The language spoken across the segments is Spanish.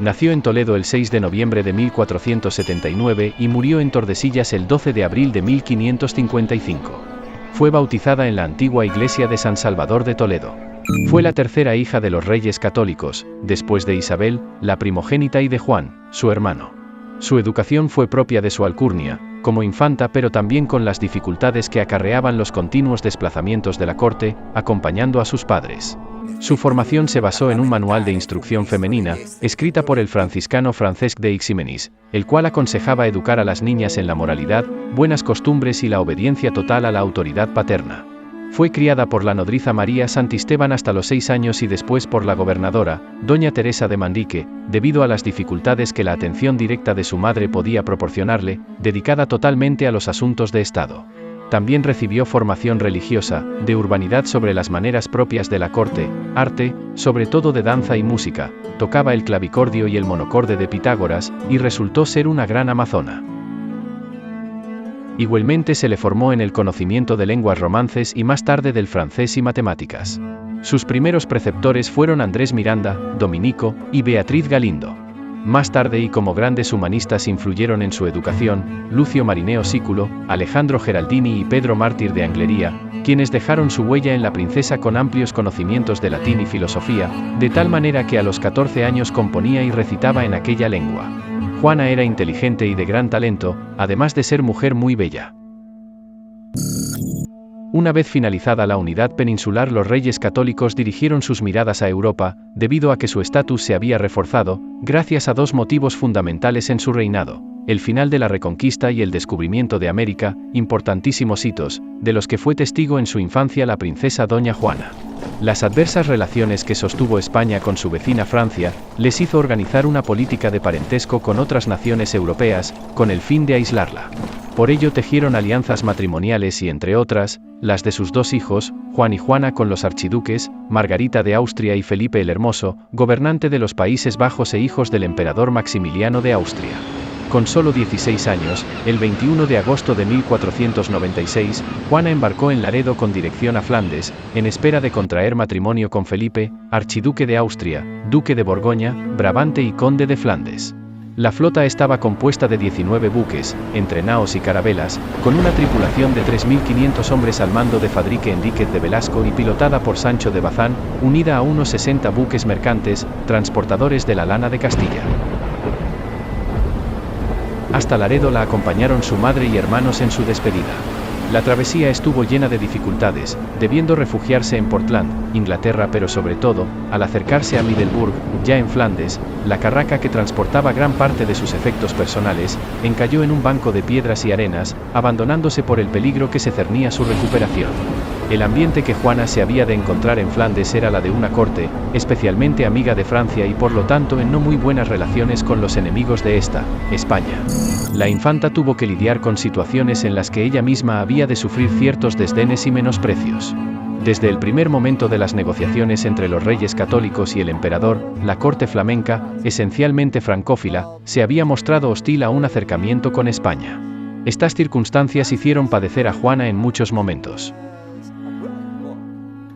Nació en Toledo el 6 de noviembre de 1479 y murió en Tordesillas el 12 de abril de 1555. Fue bautizada en la antigua iglesia de San Salvador de Toledo. Fue la tercera hija de los reyes católicos, después de Isabel, la primogénita, y de Juan, su hermano. Su educación fue propia de su alcurnia, como infanta, pero también con las dificultades que acarreaban los continuos desplazamientos de la corte, acompañando a sus padres. Su formación se basó en un manual de instrucción femenina, escrita por el franciscano Francesc d'Eiximenis, el cual aconsejaba educar a las niñas en la moralidad, buenas costumbres y la obediencia total a la autoridad paterna. Fue criada por la nodriza María Santisteban hasta los 6 años y después por la gobernadora, doña Teresa de Manrique, debido a las dificultades que la atención directa de su madre podía proporcionarle, dedicada totalmente a los asuntos de Estado. También recibió formación religiosa, de urbanidad sobre las maneras propias de la corte, arte, sobre todo de danza y música, tocaba el clavicordio y el monocorde de Pitágoras, y resultó ser una gran amazona. Igualmente se le formó en el conocimiento de lenguas romances y más tarde del francés y matemáticas. Sus primeros preceptores fueron Andrés Miranda, Dominico, y Beatriz Galindo. Más tarde, y como grandes humanistas influyeron en su educación, Lucio Marineo Sículo, Alejandro Geraldini y Pedro Mártir de Anglería, quienes dejaron su huella en la princesa con amplios conocimientos de latín y filosofía, de tal manera que a los 14 años componía y recitaba en aquella lengua. Juana era inteligente y de gran talento, además de ser mujer muy bella. Una vez finalizada la unidad peninsular, los reyes católicos dirigieron sus miradas a Europa, debido a que su estatus se había reforzado, gracias a dos motivos fundamentales en su reinado: el final de la Reconquista y el descubrimiento de América, importantísimos hitos, de los que fue testigo en su infancia la princesa doña Juana. Las adversas relaciones que sostuvo España con su vecina Francia, les hizo organizar una política de parentesco con otras naciones europeas, con el fin de aislarla. Por ello tejieron alianzas matrimoniales y, entre otras, las de sus dos hijos, Juan y Juana, con los archiduques, Margarita de Austria y Felipe el Hermoso, gobernante de los Países Bajos e hijos del emperador Maximiliano de Austria. Con solo 16 años, el 21 de agosto de 1496, Juana embarcó en Laredo con dirección a Flandes, en espera de contraer matrimonio con Felipe, archiduque de Austria, duque de Borgoña, Brabante y conde de Flandes. La flota estaba compuesta de 19 buques, entre naos y carabelas, con una tripulación de 3.500 hombres al mando de Fadrique Enríquez de Velasco y pilotada por Sancho de Bazán, unida a unos 60 buques mercantes, transportadores de la lana de Castilla. Hasta Laredo la acompañaron su madre y hermanos en su despedida. La travesía estuvo llena de dificultades, debiendo refugiarse en Portland, Inglaterra, pero sobre todo, al acercarse a Middelburg, ya en Flandes, la carraca que transportaba gran parte de sus efectos personales, encalló en un banco de piedras y arenas, abandonándose por el peligro que se cernía su recuperación. El ambiente que Juana se había de encontrar en Flandes era la de una corte, especialmente amiga de Francia y por lo tanto en no muy buenas relaciones con los enemigos de esta, España. La infanta tuvo que lidiar con situaciones en las que ella misma había de sufrir ciertos desdenes y menosprecios. Desde el primer momento de las negociaciones entre los reyes católicos y el emperador, la corte flamenca, esencialmente francófila, se había mostrado hostil a un acercamiento con España. Estas circunstancias hicieron padecer a Juana en muchos momentos.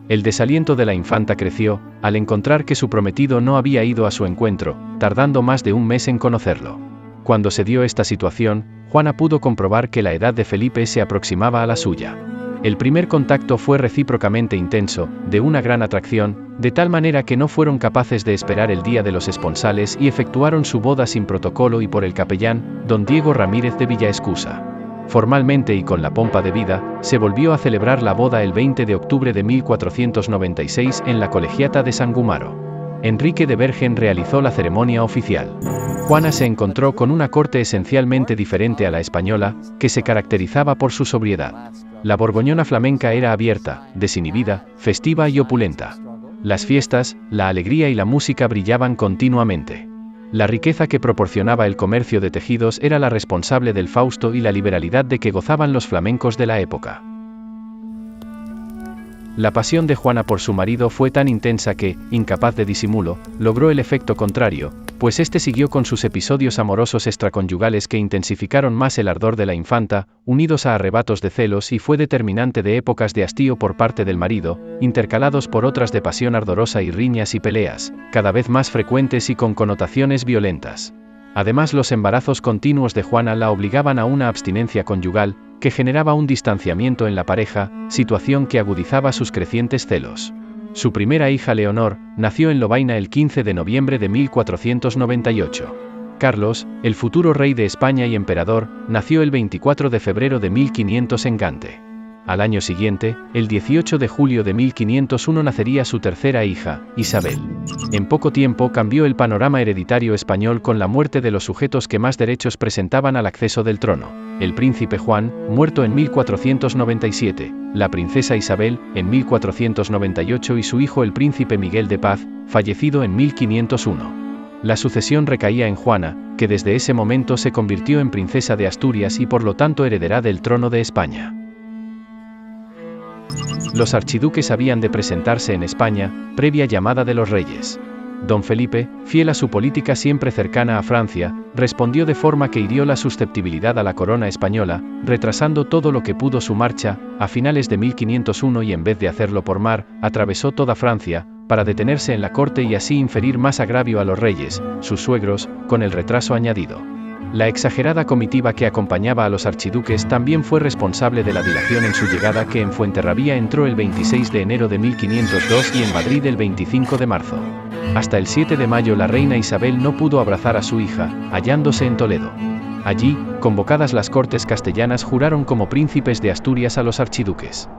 El desaliento de la infanta creció, al encontrar que su prometido no había ido a su encuentro, tardando más de un mes en conocerlo. Cuando se dio esta situación, Juana pudo comprobar que la edad de Felipe se aproximaba a la suya. El primer contacto fue recíprocamente intenso, de una gran atracción, de tal manera que no fueron capaces de esperar el día de los esponsales y efectuaron su boda sin protocolo y por el capellán, don Diego Ramírez de Villaescusa. Formalmente y con la pompa debida, se volvió a celebrar la boda el 20 de octubre de 1496 en la Colegiata de San Gumaro. Enrique de Bergen realizó la ceremonia oficial. Juana se encontró con una corte esencialmente diferente a la española, que se caracterizaba por su sobriedad. La borgoñona flamenca era abierta, desinhibida, festiva y opulenta. Las fiestas, la alegría y la música brillaban continuamente. La riqueza que proporcionaba el comercio de tejidos era la responsable del fausto y la liberalidad de que gozaban los flamencos de la época. La pasión de Juana por su marido fue tan intensa que, incapaz de disimulo, logró el efecto contrario, pues este siguió con sus episodios amorosos extraconyugales que intensificaron más el ardor de la infanta, unidos a arrebatos de celos, y fue determinante de épocas de hastío por parte del marido, intercalados por otras de pasión ardorosa y riñas y peleas, cada vez más frecuentes y con connotaciones violentas. Además, los embarazos continuos de Juana la obligaban a una abstinencia conyugal, que generaba un distanciamiento en la pareja, situación que agudizaba sus crecientes celos. Su primera hija Leonor, nació en Lovaina el 15 de noviembre de 1498. Carlos, el futuro rey de España y emperador, nació el 24 de febrero de 1500 en Gante. Al año siguiente, el 18 de julio de 1501 nacería su tercera hija, Isabel. En poco tiempo cambió el panorama hereditario español con la muerte de los sujetos que más derechos presentaban al acceso del trono: el príncipe Juan, muerto en 1497, la princesa Isabel, en 1498, y su hijo el príncipe Miguel de Paz, fallecido en 1501. La sucesión recaía en Juana, que desde ese momento se convirtió en princesa de Asturias y por lo tanto heredera del trono de España. Los archiduques habían de presentarse en España, previa llamada de los reyes. Don Felipe, fiel a su política siempre cercana a Francia, respondió de forma que hirió la susceptibilidad a la corona española, retrasando todo lo que pudo su marcha, a finales de 1501, y en vez de hacerlo por mar, atravesó toda Francia, para detenerse en la corte y así inferir más agravio a los reyes, sus suegros, con el retraso añadido. La exagerada comitiva que acompañaba a los archiduques también fue responsable de la dilación en su llegada, que en Fuenterrabía entró el 26 de enero de 1502 y en Madrid el 25 de marzo. Hasta el 7 de mayo la reina Isabel no pudo abrazar a su hija, hallándose en Toledo. Allí, convocadas las cortes castellanas, juraron como príncipes de Asturias a los archiduques.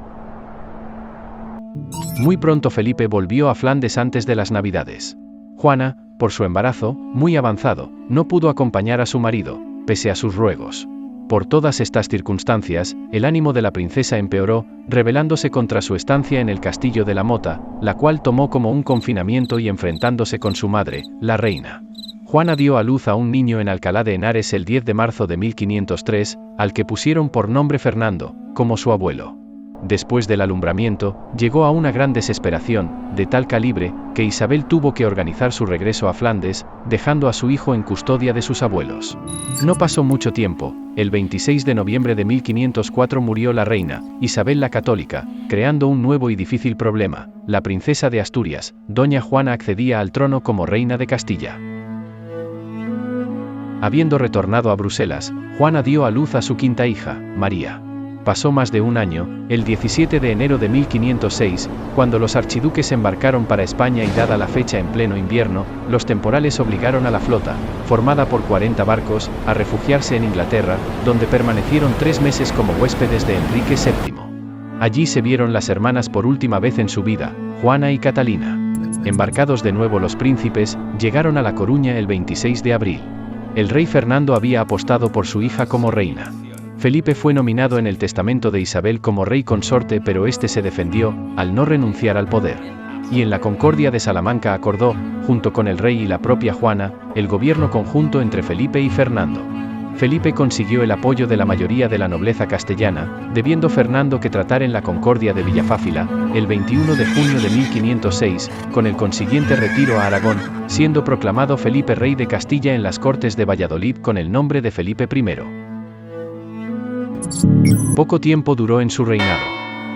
Muy pronto Felipe volvió a Flandes antes de las Navidades. Juana, por su embarazo, muy avanzado, no pudo acompañar a su marido, pese a sus ruegos. Por todas estas circunstancias, el ánimo de la princesa empeoró, rebelándose contra su estancia en el castillo de la Mota, la cual tomó como un confinamiento, y enfrentándose con su madre, la reina. Juana dio a luz a un niño en Alcalá de Henares el 10 de marzo de 1503, al que pusieron por nombre Fernando, como su abuelo. Después del alumbramiento, llegó a una gran desesperación, de tal calibre, que Isabel tuvo que organizar su regreso a Flandes, dejando a su hijo en custodia de sus abuelos. No pasó mucho tiempo, el 26 de noviembre de 1504 murió la reina, Isabel la Católica, creando un nuevo y difícil problema. La princesa de Asturias, doña Juana, accedía al trono como reina de Castilla. Habiendo retornado a Bruselas, Juana dio a luz a su quinta hija, María. Pasó más de un año, el 17 de enero de 1506, cuando los archiduques embarcaron para España, y dada la fecha en pleno invierno, los temporales obligaron a la flota, formada por 40 barcos, a refugiarse en Inglaterra, donde permanecieron 3 meses como huéspedes de Enrique VII. Allí se vieron las hermanas por última vez en su vida, Juana y Catalina. Embarcados de nuevo los príncipes, llegaron a La Coruña el 26 de abril. El rey Fernando había apostado por su hija como reina. Felipe fue nominado en el testamento de Isabel como rey consorte, pero este se defendió, al no renunciar al poder. Y en la Concordia de Salamanca acordó, junto con el rey y la propia Juana, el gobierno conjunto entre Felipe y Fernando. Felipe consiguió el apoyo de la mayoría de la nobleza castellana, debiendo Fernando que tratar en la Concordia de Villafáfila, el 21 de junio de 1506, con el consiguiente retiro a Aragón, siendo proclamado Felipe rey de Castilla en las Cortes de Valladolid con el nombre de Felipe I. Poco tiempo duró en su reinado.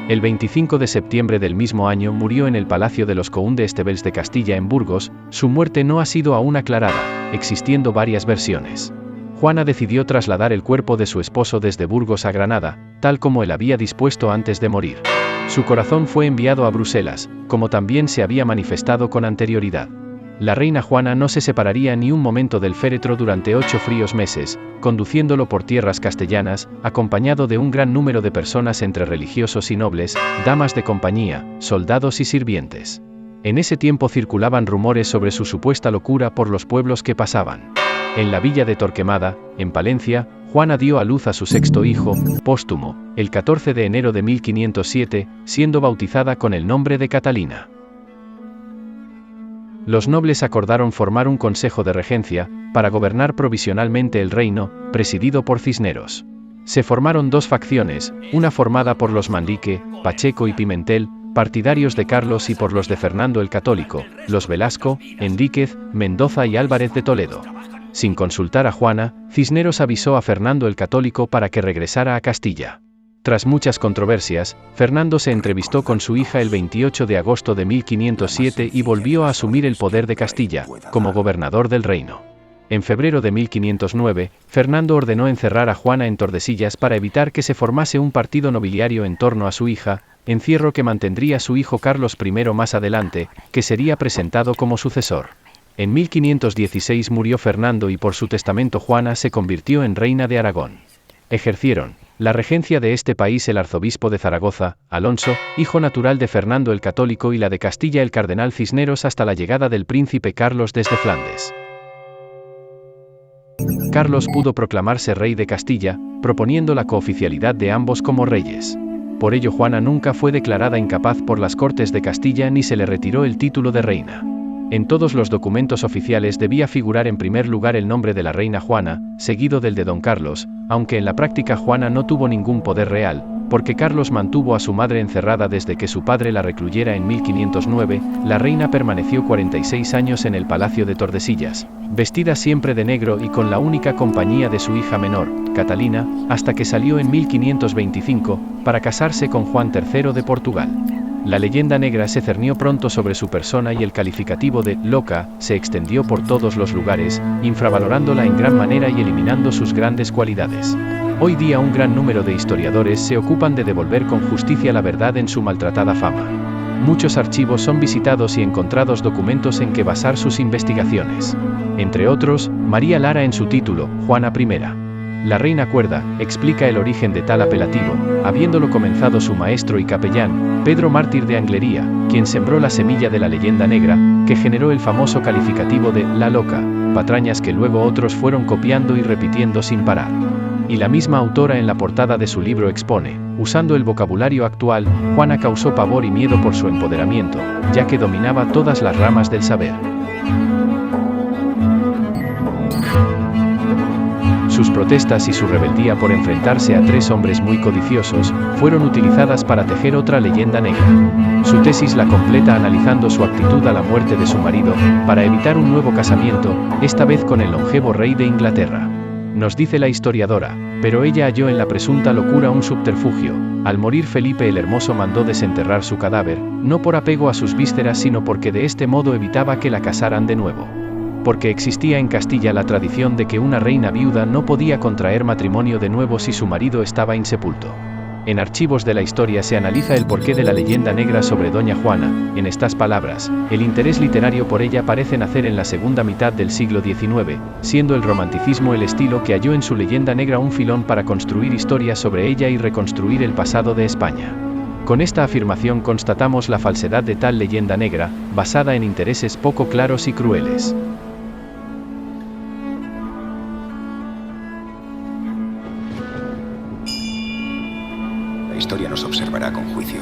El 25 de septiembre del mismo año murió en el Palacio de los Conde-Estevels de Castilla en Burgos. Su muerte no ha sido aún aclarada, existiendo varias versiones. Juana decidió trasladar el cuerpo de su esposo desde Burgos a Granada, tal como él había dispuesto antes de morir. Su corazón fue enviado a Bruselas, como también se había manifestado con anterioridad. La reina Juana no se separaría ni un momento del féretro durante 8 fríos meses, conduciéndolo por tierras castellanas, acompañado de un gran número de personas entre religiosos y nobles, damas de compañía, soldados y sirvientes. En ese tiempo circulaban rumores sobre su supuesta locura por los pueblos que pasaban. En la villa de Torquemada, en Palencia, Juana dio a luz a su sexto hijo, póstumo, el 14 de enero de 1507, siendo bautizada con el nombre de Catalina. Los nobles acordaron formar un consejo de regencia, para gobernar provisionalmente el reino, presidido por Cisneros. Se formaron 2 facciones, una formada por los Manrique, Pacheco y Pimentel, partidarios de Carlos y por los de Fernando el Católico, los Velasco, Enríquez, Mendoza y Álvarez de Toledo. Sin consultar a Juana, Cisneros avisó a Fernando el Católico para que regresara a Castilla. Tras muchas controversias, Fernando se entrevistó con su hija el 28 de agosto de 1507 y volvió a asumir el poder de Castilla, como gobernador del reino. En febrero de 1509, Fernando ordenó encerrar a Juana en Tordesillas para evitar que se formase un partido nobiliario en torno a su hija, encierro que mantendría su hijo Carlos I más adelante, que sería presentado como sucesor. En 1516 murió Fernando y por su testamento Juana se convirtió en reina de Aragón. Ejercieron la regencia de este país el arzobispo de Zaragoza, Alonso, hijo natural de Fernando el Católico, y la de Castilla el cardenal Cisneros hasta la llegada del príncipe Carlos desde Flandes. Carlos pudo proclamarse rey de Castilla, proponiendo la cooficialidad de ambos como reyes. Por ello Juana nunca fue declarada incapaz por las Cortes de Castilla ni se le retiró el título de reina. En todos los documentos oficiales debía figurar en primer lugar el nombre de la reina Juana, seguido del de don Carlos, aunque en la práctica Juana no tuvo ningún poder real, porque Carlos mantuvo a su madre encerrada desde que su padre la recluyera en 1509, la reina permaneció 46 años en el palacio de Tordesillas, vestida siempre de negro y con la única compañía de su hija menor, Catalina, hasta que salió en 1525, para casarse con Juan III de Portugal. La leyenda negra se cernió pronto sobre su persona y el calificativo de «loca» se extendió por todos los lugares, infravalorándola en gran manera y eliminando sus grandes cualidades. Hoy día un gran número de historiadores se ocupan de devolver con justicia la verdad en su maltratada fama. Muchos archivos son visitados y encontrados documentos en que basar sus investigaciones. Entre otros, María Lara en su título, Juana I. La reina cuerda, explica el origen de tal apelativo, habiéndolo comenzado su maestro y capellán, Pedro Mártir de Anglería, quien sembró la semilla de la leyenda negra, que generó el famoso calificativo de «la loca», patrañas que luego otros fueron copiando y repitiendo sin parar. Y la misma autora en la portada de su libro expone, usando el vocabulario actual, Juana causó pavor y miedo por su empoderamiento, ya que dominaba todas las ramas del saber. Sus protestas y su rebeldía por enfrentarse a tres hombres muy codiciosos, fueron utilizadas para tejer otra leyenda negra. Su tesis la completa analizando su actitud a la muerte de su marido, para evitar un nuevo casamiento, esta vez con el longevo rey de Inglaterra. Nos dice la historiadora, pero ella halló en la presunta locura un subterfugio. Al morir Felipe el Hermoso mandó desenterrar su cadáver, no por apego a sus vísceras sino porque de este modo evitaba que la casaran de nuevo. Porque existía en Castilla la tradición de que una reina viuda no podía contraer matrimonio de nuevo si su marido estaba insepulto. En archivos de la historia se analiza el porqué de la leyenda negra sobre doña Juana, en estas palabras, el interés literario por ella parece nacer en la segunda mitad del siglo XIX, siendo el romanticismo el estilo que halló en su leyenda negra un filón para construir historias sobre ella y reconstruir el pasado de España. Con esta afirmación constatamos la falsedad de tal leyenda negra, basada en intereses poco claros y crueles. La historia nos observará con juicio.